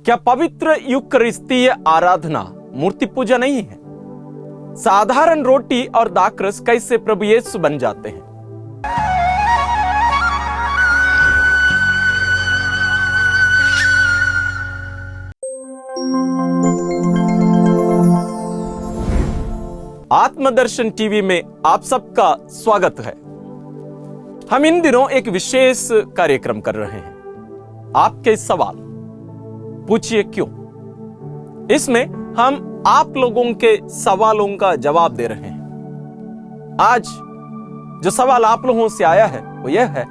क्या पवित्र यूकरिस्तीय आराधना मूर्ति पूजा नहीं है? साधारण रोटी और दाखरस कैसे प्रभु यीशु बन जाते हैं? आत्मदर्शन टीवी में आप सबका स्वागत है। हम इन दिनों एक विशेष कार्यक्रम कर रहे हैं, आपके सवाल पूछिए क्यों। इसमें हम आप लोगों के सवालों का जवाब दे रहे हैं। आज जो सवाल आप लोगों से आया है वो यह है,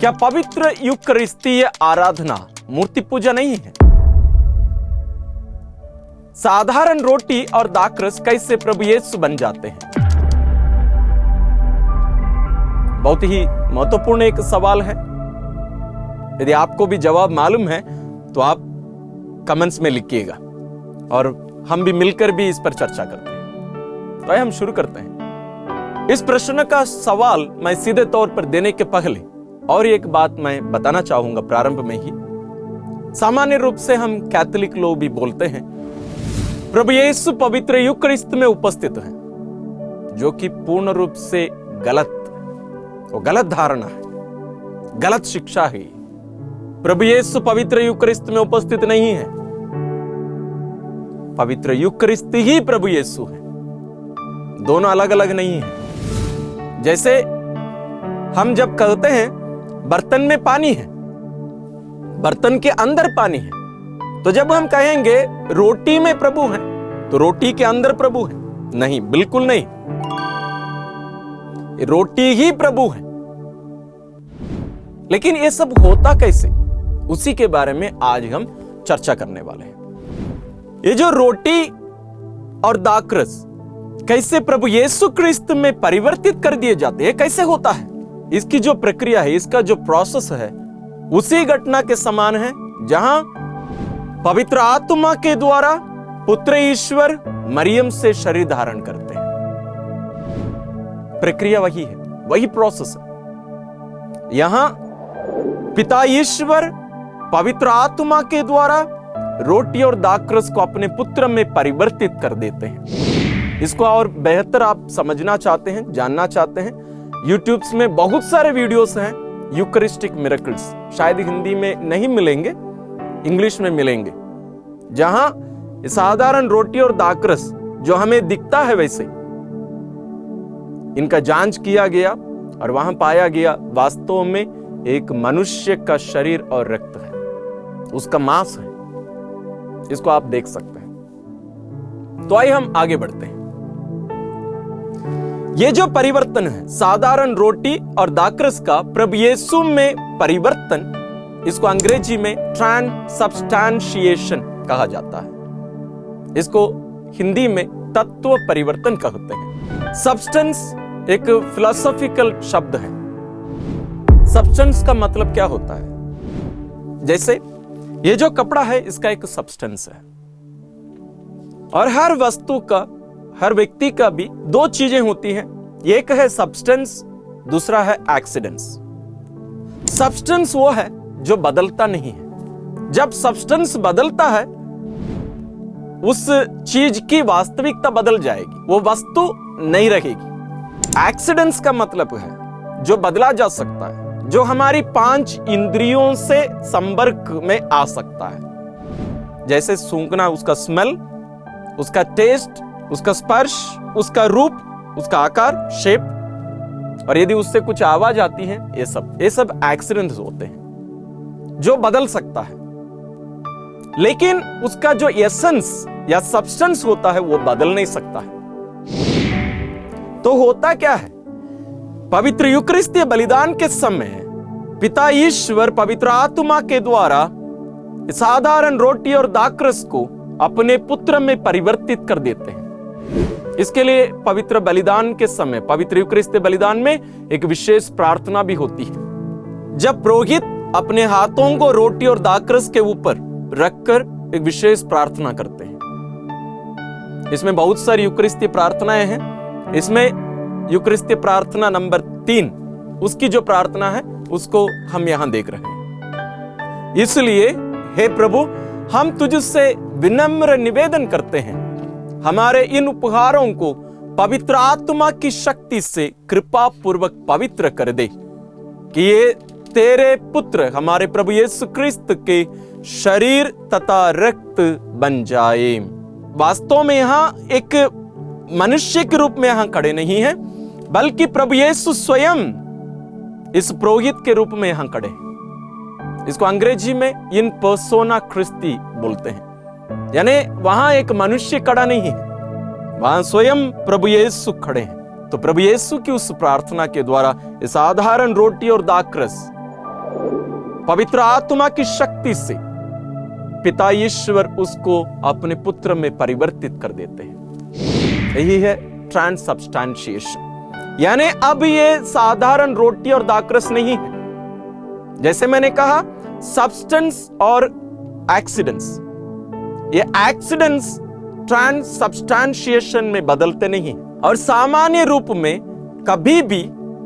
क्या पवित्र यूकरिस्तीय आराधना मूर्ति पूजा नहीं है? साधारण रोटी और दाखरस कैसे प्रभु यीशु बन जाते हैं? बहुत ही महत्वपूर्ण एक सवाल है। यदि आपको भी जवाब मालूम है तो आप कमेंट्स में लिखिएगा और हम भी मिलकर भी इस पर चर्चा करते हैं। तो आइए हम शुरू करते हैं। इस प्रश्न का सवाल मैं सीधे तौर पर देने के पहले और एक बात मैं बताना चाहूंगा प्रारंभ में ही। सामान्य रूप से हम कैथोलिक लोग भी बोलते हैं प्रभु यीशु पवित्र यूकरिस्त में उपस्थित है, जो कि पूर्ण रूप से गलत धारणा है, गलत शिक्षा है। प्रभु यीशु पवित्र यूकरिस्त में उपस्थित नहीं है। पवित्र यूकरिस्त ही प्रभु यीशु है, दोनों अलग अलग नहीं है। जैसे हम जब कहते हैं बर्तन में पानी है, बर्तन के अंदर पानी है, तो जब हम कहेंगे रोटी में प्रभु है तो रोटी के अंदर प्रभु है? नहीं, बिल्कुल नहीं। रोटी ही प्रभु है। लेकिन ये सब होता कैसे, उसी के बारे में आज हम चर्चा करने वाले हैं। ये जो रोटी और दाखरस कैसे प्रभु यीशु क्रिस्त में परिवर्तित कर दिए जाते हैं, कैसे होता है, इसकी जो प्रक्रिया है, इसका जो प्रोसेस है, उसी घटना के समान है जहां पवित्र आत्मा के द्वारा पुत्र ईश्वर मरियम से शरीर धारण करते हैं। प्रक्रिया वही है, वही प्रोसेस है। यहां पिता ईश्वर पवित्र आत्मा के द्वारा रोटी और दाखरस को अपने पुत्र में परिवर्तित कर देते हैं। इसको और बेहतर आप समझना चाहते हैं, जानना चाहते हैं, यूट्यूब में बहुत सारे वीडियोस हैं यूकरिस्टिक मिरेकल्स, शायद हिंदी में नहीं मिलेंगे, इंग्लिश में मिलेंगे, जहां साधारण रोटी और दाखरस जो हमें दिखता है वैसे इनका जांच किया गया और वहां पाया गया वास्तव में एक मनुष्य का शरीर और रक्त है, उसका मांस है। इसको आप देख सकते हैं। तो आइए हम आगे बढ़ते हैं। ये जो परिवर्तन है साधारण रोटी और दाखरस का प्रभु यीशु में परिवर्तन, इसको अंग्रेजी में ट्रांसब्स्टैंशिएशन कहा जाता है। इसको हिंदी में तत्व परिवर्तन कहते हैं। सब्सटेंस एक फिलोसॉफिकल शब्द है। सब्सटेंस का मतलब क्या होता है? जैसे ये जो कपड़ा है इसका एक सब्सटेंस है, और हर वस्तु का, हर व्यक्ति का भी दो चीजें होती हैं, एक है सब्सटेंस, दूसरा है एक्सीडेंट्स। सब्सटेंस वो है जो बदलता नहीं है। जब सब्सटेंस बदलता है उस चीज की वास्तविकता बदल जाएगी, वो वस्तु नहीं रहेगी। एक्सीडेंट्स का मतलब है जो बदला जा सकता है, जो हमारी 5 इंद्रियों से संपर्क में आ सकता है। जैसे सूंघना, उसका स्मेल, उसका टेस्ट, उसका स्पर्श, उसका रूप, उसका आकार, शेप, और यदि उससे कुछ आवाज आती है, ये सब एक्सीडेंट्स होते हैं जो बदल सकता है। लेकिन उसका जो एसेंस या सब्सटेंस होता है वो बदल नहीं सकता है। तो होता क्या है? पवित्र यूकरिस्तीय बलिदान के समय पिता ईश्वर पवित्र आत्मा के द्वारा साधारण रोटी और दाखरस को अपने पुत्र में परिवर्तित कर देते हैं। इसके लिए पवित्र बलिदान के समय, पवित्र यूकरिस्तीय बलिदान में एक विशेष प्रार्थना भी होती है। जब पुरोहित अपने हाथों को रोटी और दाखरस के ऊपर रखकर एक विशेष प्रार्थना करते हैं। इसमें बहुत सारी यूकरिस्तीय प्रार्थनाएं हैं। इसमें यूकरिस्तीय प्रार्थना नंबर 3, उसकी जो प्रार्थना है उसको हम यहां देख रहे हैं। इसलिए हे प्रभु, हम तुझसे विनम्र निवेदन करते हैं, हमारे इन उपहारों को पवित्र आत्मा की शक्ति से कृपा पूर्वक पवित्र कर दे, कि ये तेरे पुत्र हमारे प्रभु यीशु क्रिस्त के शरीर तथा रक्त बन जाए। वास्तव में यहां एक मनुष्य के रूप में यहां खड़े नहीं हैं, बल्कि प्रभु यीशु स्वयं इस पुरोहित के रूप में यहां खड़े हैं। इसको अंग्रेजी में इन पर्सोना क्रिस्टी बोलते हैं, यानी वहां एक मनुष्य खड़ा नहीं है, वहां स्वयं प्रभु यीशु खड़े हैं। तो प्रभु यीशु की उस प्रार्थना के द्वारा इस साधारण रोटी और दाखरस पवित्र आत्मा की शक्ति से पिता ईश्वर उसको अपने पुत्र में परिवर्तित कर देते हैं। यही है ट्रांससब्स्टेंशिएशन, यानी अब ये साधारण रोटी और दाखरस नहीं है। जैसे मैंने कहा, सब्सटेंस और एक्सीडेंट्स, ये एक्सीडेंट्स ट्रांससब्स्टेंशिएशन में बदलते नहीं, और सामान्य रूप में कभी भी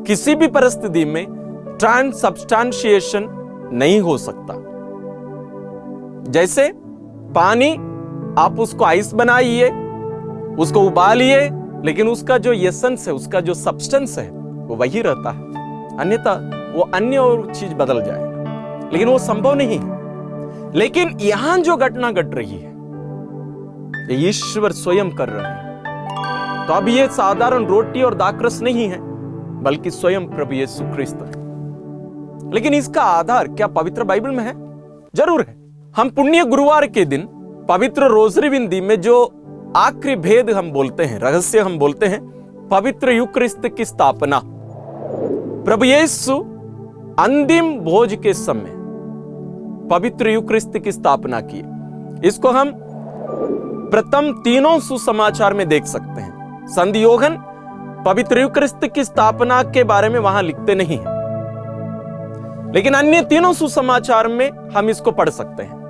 किसी भी परिस्थिति में ट्रांससब्स्टेंशिएशन नहीं हो सकता। जैसे पानी, आप उसको आइस बनाइए, उसको उबालिए, लेकिन उसका जो एसेंस है, उसका जो सब्सटेंस है, वो वही रहता है, अन्यथा वो अन्य और चीज बदल जाएगा, लेकिन वो संभव नहीं है। लेकिन यहां जो घटना घट रही है, ये ईश्वर स्वयं कर रहे हैं। तो अब ये साधारण रोटी और दाखरस नहीं है, बल्कि स्वयं प्रभु यीशु क्रिस्त है। लेकिन इसका आधार क्या पवित्र बाइबल में है? जरूर है। हम पुण्य गुरुवार के दिन पवित्र रोजरी विंदी में जो आखिरी भेद हम बोलते हैं, रहस्य हम बोलते हैं, पवित्र यूकरिस्त की स्थापना, प्रभु यीशु अंतिम भोज के समय पवित्र यूकरिस्त की स्थापना की। इसको हम प्रथम तीनों सुसमाचार में देख सकते हैं। संत योहन पवित्र यूकरिस्त की स्थापना के बारे में वहां लिखते नहीं है, लेकिन अन्य तीनों सुसमाचार में हम इसको पढ़ सकते हैं।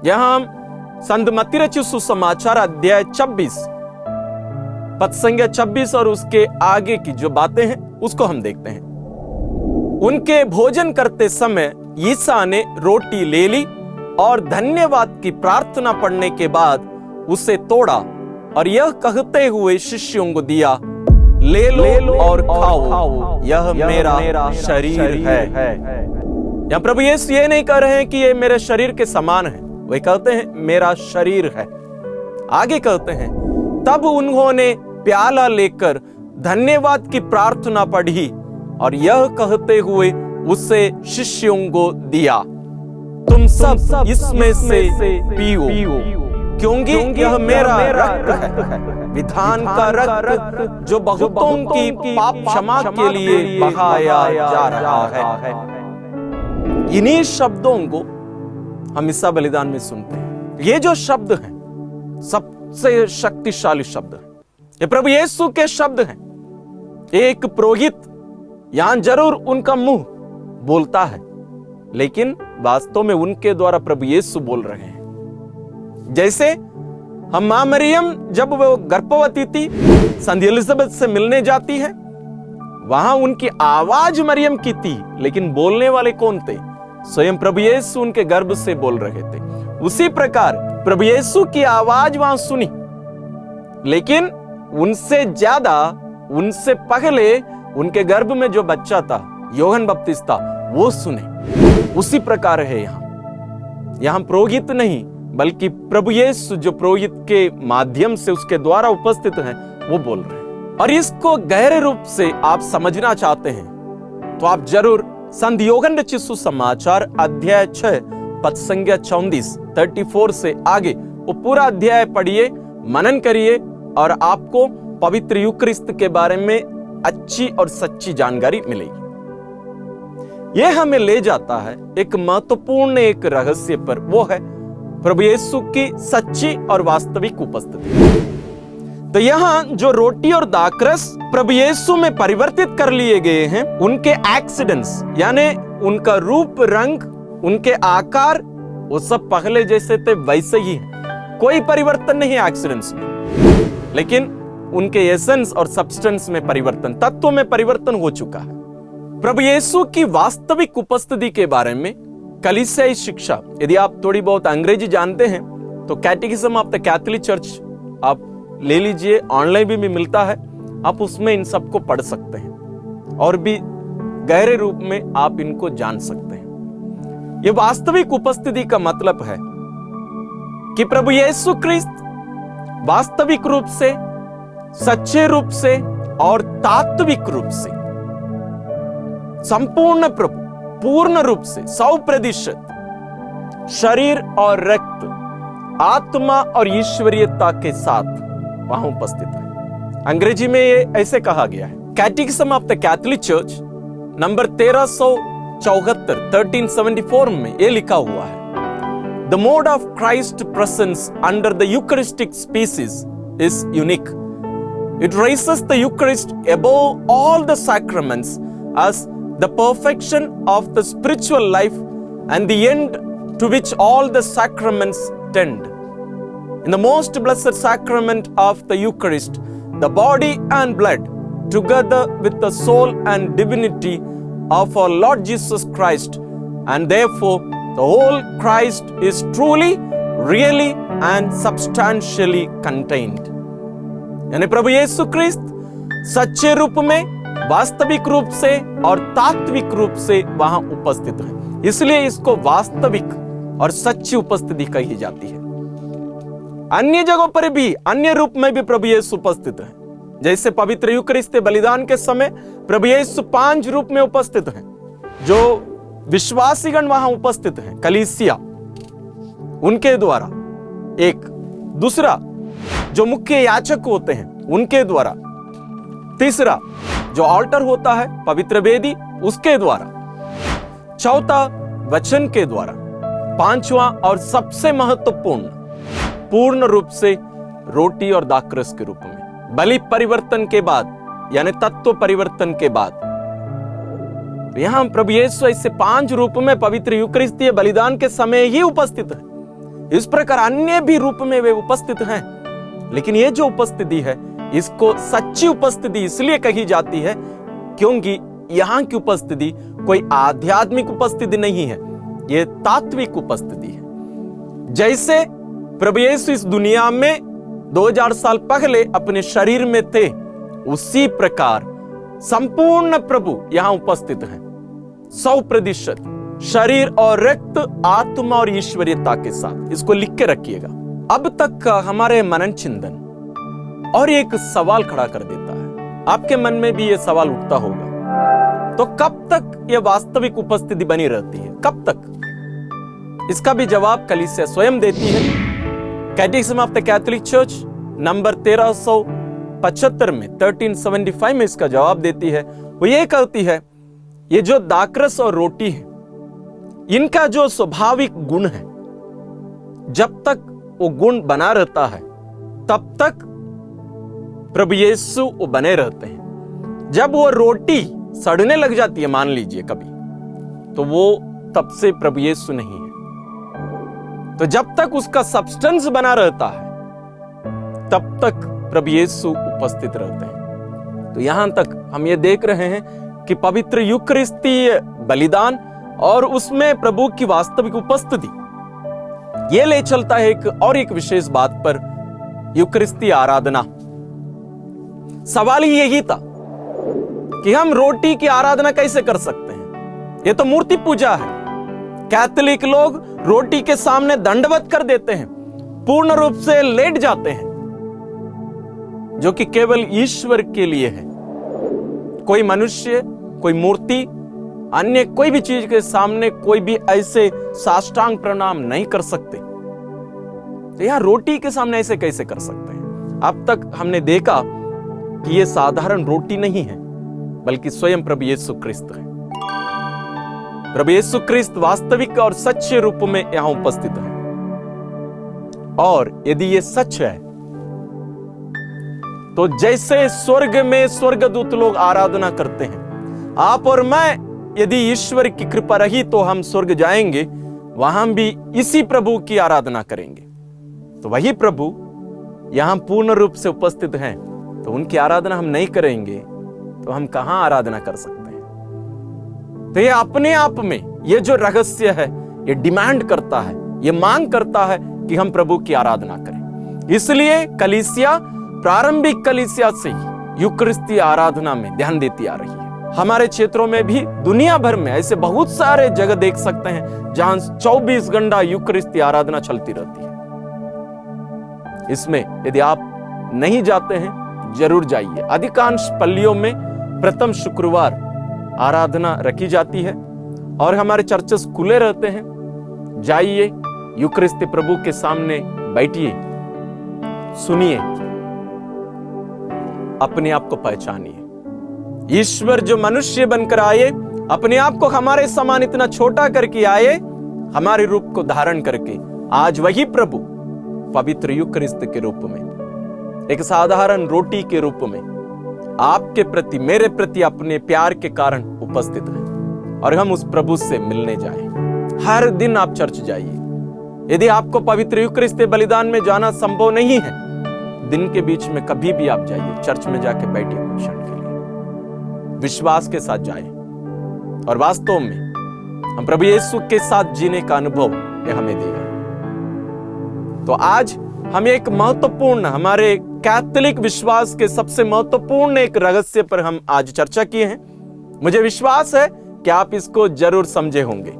यहां हम संत मत्ती रचित सुसमाचार अध्याय 26 पद संख्या 26 और उसके आगे की जो बातें हैं उसको हम देखते हैं। उनके भोजन करते समय यीशु ने रोटी ले ली और धन्यवाद की प्रार्थना पढ़ने के बाद उसे तोड़ा और यह कहते हुए शिष्यों को दिया, ले लो और खाओ, यह मेरा शरीर है। यहां प्रभु यीशु ये नहीं कह रहे हैं कि ये मेरे शरीर के समान है, वे कहते हैं मेरा शरीर है। आगे कहते हैं, तब उन्होंने प्याला लेकर धन्यवाद की प्रार्थना पढ़ी और यह कहते हुए उसे शिष्यों को दिया, तुम सब इसमें से पियो, क्योंकि यह मेरा रक्त है, विधान का रक्त जो बहुतों की पाप क्षमा के लिए बहाया जा रहा है। इन्हीं शब्दों को हम ईसा बलिदान में सुनते हैं। ये जो शब्द हैं सबसे शक्तिशाली शब्द है, ये प्रभु यीशु के शब्द हैं। एक पुरोहित यहां जरूर उनका मुंह बोलता है, लेकिन वास्तव में उनके द्वारा प्रभु यीशु बोल रहे हैं। जैसे हम मां मरियम जब वो गर्भवती थी, संत एलिजाबेथ से मिलने जाती है, वहां उनकी आवाज मरियम की थी, लेकिन बोलने वाले कौन थे? स्वयं प्रभु यीशु उनके गर्भ से बोल रहे थे। उसी प्रकार प्रभु यीशु की आवाज वहां सुनी, लेकिन उनसे ज्यादा, उनसे पहले उनके गर्भ में जो बच्चा था, यूहन्ना बपतिस्ता, वो सुने। उसी प्रकार है यहां पुरोहित नहीं, बल्कि प्रभु यीशु जो पुरोहित के माध्यम से उसके द्वारा उपस्थित हैं, वो बोल रहे हैं। और इसको गहरे रूप से आप समझना चाहते हैं तो आप जरूर संत यूहन्ना रचित सुसमाचार अध्याय 6 पद संख्या 34 से आगे वो पूरा अध्याय पढ़िए, मनन करिए, और आपको पवित्र यूकरिस्त के बारे में अच्छी और सच्ची जानकारी मिलेगी। यह हमें ले जाता है एक महत्वपूर्ण एक रहस्य पर, वो है प्रभु यीशु की सच्ची और वास्तविक उपस्थिति। तो यहां जो रोटी और दाखरस प्रभु यीशु में परिवर्तित कर लिए गए हैं, उनके एक्सीडेंट्स यानी उनका रूप, रंग, उनके आकार, वो सब पहले जैसे थे वैसे ही है, कोई परिवर्तन नहीं है एक्सीडेंट्स में। लेकिन उनके एसेंस और सब्सटेंस में परिवर्तन, तत्व में परिवर्तन हो चुका है। प्रभु यीशु की वास्तविक उपस्थिति के बारे में कलीसियाई शिक्षा, यदि आप थोड़ी बहुत अंग्रेजी जानते हैं तो कैटेकिज्म ऑफ द कैथोलिक चर्च आप ले लीजिए, ऑनलाइन भी मिलता है, आप उसमें इन सबको पढ़ सकते हैं और भी गहरे रूप में आप इनको जान सकते हैं। यह वास्तविक उपस्थिति का मतलब है कि प्रभु यीशु ख्रीस्त वास्तविक रूप से, सच्चे रूप से और तात्विक रूप से, संपूर्ण प्रभु पूर्ण रूप से 100% शरीर और रक्त, आत्मा और ईश्वरीयता के साथ वहां उपस्थित है। अंग्रेजी में ये ऐसे कहा गया है, catechism of the Catholic church number 1374 में ये लिखा हुआ है, The mode of Christ's presence under the Eucharistic species is unique. It raises the Eucharist above all the sacraments as the perfection of the spiritual life and the end to which all the sacraments tend. In the most blessed sacrament of the Eucharist, the body and blood, together with the soul and divinity of our Lord Jesus Christ, and therefore the whole Christ is truly, really and substantially contained. यानी प्रभु यीशु ख्रीस्त सच्चे रूप में, वास्तविक रूप से और तात्विक रूप से वहां उपस्थित है, इसलिए इसको वास्तविक और सच्ची उपस्थिति कही जाती है। अन्य जगहों पर भी, अन्य रूप में भी प्रभु यीशु उपस्थित है। जैसे पवित्र यूकरिस्त बलिदान के समय प्रभु यीशु 5 रूप में उपस्थित हैं, जो विश्वासीगण वहां उपस्थित हैं, कलीसिया उनके द्वारा, एक दूसरा जो मुख्य याचक होते हैं उनके द्वारा, तीसरा जो ऑल्टर होता है पवित्र वेदी उसके द्वारा, चौथा वचन के द्वारा, पांचवा और सबसे महत्वपूर्ण पूर्ण रूप से रोटी और दाखरस के रूप में, बलि परिवर्तन के बाद यानी तत्व परिवर्तन के बाद। यहां प्रभु यीशु ऐसे 5 रूप में पवित्र यूकरिस्तीय बलिदान के समय ही उपस्थित है। इस प्रकार अन्य भी रूप में वे उपस्थित हैं, लेकिन ये जो उपस्थिति है इसको सच्ची उपस्थिति इसलिए कही जाती है क्योंकि यहां की उपस्थिति कोई आध्यात्मिक उपस्थिति नहीं है, ये तात्विक उपस्थिति है। जैसे प्रभु यीशु इस दुनिया में 2000 साल पहले अपने शरीर में थे, उसी प्रकार संपूर्ण प्रभु यहां उपस्थित हैं, 100% शरीर और रक्त, आत्मा और ईश्वरीयता के साथ। इसको लिख के रखिएगा। अब तक का हमारे मनन चिंतन और एक सवाल खड़ा कर देता है, आपके मन में भी यह सवाल उठता होगा, तो कब तक यह वास्तविक उपस्थिति बनी रहती है, कब तक? इसका भी जवाब कलीसिया स्वयं देती है। Catechism of the Catholic church number 1375 में 1375 में इसका जवाब देती है। वो ये कहती है, ये जो दाखरस और रोटी है इनका जो स्वाभाविक गुण है, जब तक वो गुण बना रहता है तब तक प्रभु यीशु वो बने रहते हैं। जब वो रोटी सड़ने लग जाती है मान लीजिए कभी, तो वो तब से प्रभु यीशु नहीं है। तो जब तक उसका सब्सटेंस बना रहता है तब तक प्रभु यीशु उपस्थित रहते हैं। तो यहां तक हम ये देख रहे हैं कि पवित्र यूकरिस्तीय बलिदान और उसमें प्रभु की वास्तविक उपस्थिति ये ले चलता है एक विशेष बात पर, यूकरिस्तीय आराधना। सवाल ही यही था कि हम रोटी की आराधना कैसे कर सकते हैं, ये तो मूर्ति पूजा है। कैथोलिक लोग रोटी के सामने दंडवत कर देते हैं, पूर्ण रूप से लेट जाते हैं, जो कि केवल ईश्वर के लिए है। कोई मनुष्य, कोई मूर्ति, अन्य कोई भी चीज के सामने कोई भी ऐसे साष्टांग प्रणाम नहीं कर सकते। तो यहां रोटी के सामने ऐसे कैसे कर सकते हैं? अब तक हमने देखा कि यह साधारण रोटी नहीं है, बल्कि स्वयं प्रभु यीशु ख्रीस्त है। प्रभु यीशु ख्रीस्त वास्तविक और सच्चे रूप में यहां उपस्थित है। और यदि यह सच है तो जैसे स्वर्ग में स्वर्गदूत लोग आराधना करते हैं, आप और मैं यदि ईश्वर की कृपा रही तो हम स्वर्ग जाएंगे, वहां भी इसी प्रभु की आराधना करेंगे। तो वही प्रभु यहां पूर्ण रूप से उपस्थित हैं, तो उनकी आराधना हम नहीं करेंगे तो हम कहां आराधना कर सकते हैं? तो ये अपने आप में ये जो रहस्य है ये डिमांड करता है, ये मांग करता है कि हम प्रभु की आराधना करें। इसलिए कलीसिया प्रारंभिक कलीसिया से ही यूकरिस्ती आराधना में ध्यान देती आ रही है। हमारे क्षेत्रों में भी दुनिया भर में ऐसे बहुत सारे जगह देख सकते हैं जहां 24 घंटा यूकरिस्ती आराधना चलती रहती है। इसमें यदि आप नहीं जाते हैं जरूर जाइए। अधिकांश पल्लियों में प्रथम शुक्रवार आराधना रखी जाती है और हमारे चर्चेस खुले रहते हैं। जाइए, यूकरिस्ती प्रभु के सामने बैठिए, सुनिए, अपने आप को पहचानिए। ईश्वर जो मनुष्य बनकर आए, अपने आप को हमारे समान इतना छोटा करके आए, हमारे रूप को धारण करके आज वही प्रभु पवित्र यूकरिस्त के रूप में, एक साधारण रोटी के रूप में आपके प्रति, मेरे प्रति अपने प्यार के कारण उपस्थित है और हम उस प्रभु से मिलने जाएं। हर दिन आप चर्च जाइए। यदि आपको पवित्र यूकरिस्त बलिदान में जाना संभव नहीं है, दिन के बीच में कभी भी आप जाइए, चर्च में जाके बैठिए कुछ क्षण के लिए, विश्वास के साथ जाएं और वास्तव में हम प्रभु यीशु के साथ जीने का अनुभव ये हमें देगा। तो आज हम एक महत्वपूर्ण, हमारे कैथोलिक विश्वास के सबसे महत्वपूर्ण एक रहस्य पर हम आज चर्चा किए हैं। मुझे विश्वास है कि आप इसको जरूर समझे होंगे।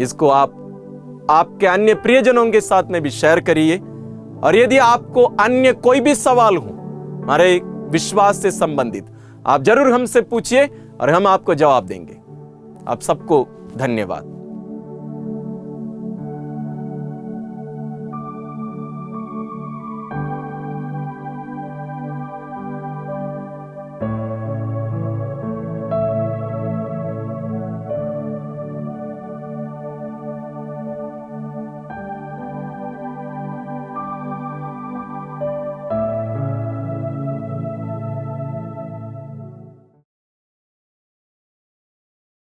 इसको आप आपके अन्य प्रियजनों के साथ में भी शेयर करिए और यदि आपको अन्य कोई भी सवाल हो हमारे विश्वास से संबंधित, आप जरूर हमसे पूछिए और हम आपको जवाब देंगे। आप सबको धन्यवाद।